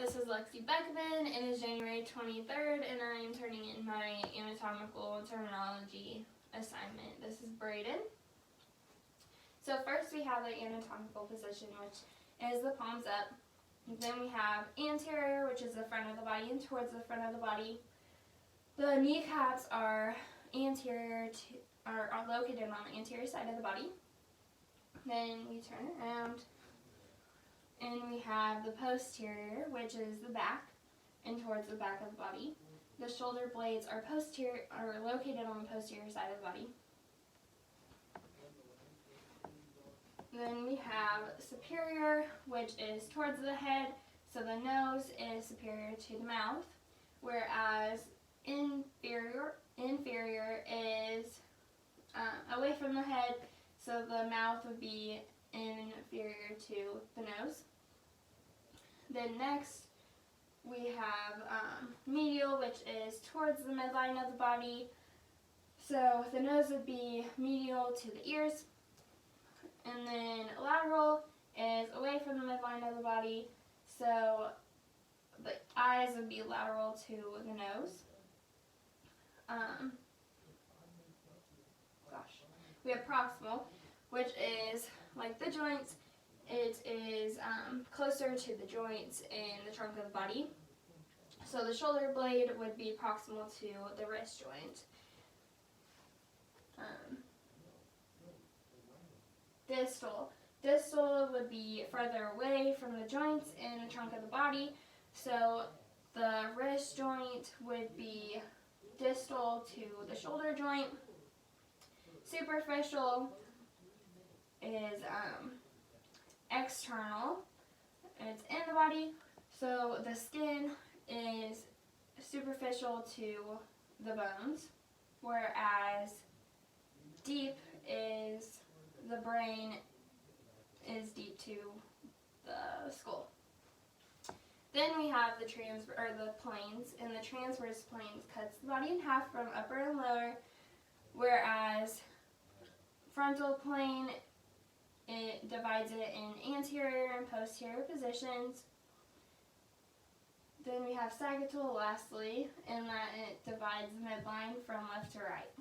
this is Lexi Beckman. It is January 23rd, and I am turning in my anatomical terminology assignment. This is Braden. So first we have the anatomical position, which is the palms up. Then we have anterior, which is the front of the body and towards the front of the body. The kneecaps are are located on the anterior side of the body. Then we turn around, and we have the posterior, which is the back and towards the back of the body. The shoulder blades are located on the posterior side of the body. Then we have superior, which is towards the head, so the nose is superior to the mouth, whereas inferior is away from the head, so the mouth would be inferior to the nose. Then next we have medial, which is towards the midline of the body, so the nose would be medial to the ears. And then lateral is away from the midline of the body, so the eyes would be lateral to the nose. We have proximal, which is like the joints. It is closer to the joints in the trunk of the body. So the shoulder blade would be proximal to the wrist joint. Distal would be further away from the joints in the trunk of the body. So the wrist joint would be distal to the shoulder joint. Superficial is external. It's in the body. So the skin is superficial to the bones, whereas deep is the brain is deep to the skull. Then we have the planes, and the transverse planes cuts the body in half from upper and lower, whereas frontal plane, it divides it in anterior and posterior positions. Then we have sagittal lastly, in that it divides the midline from left to right.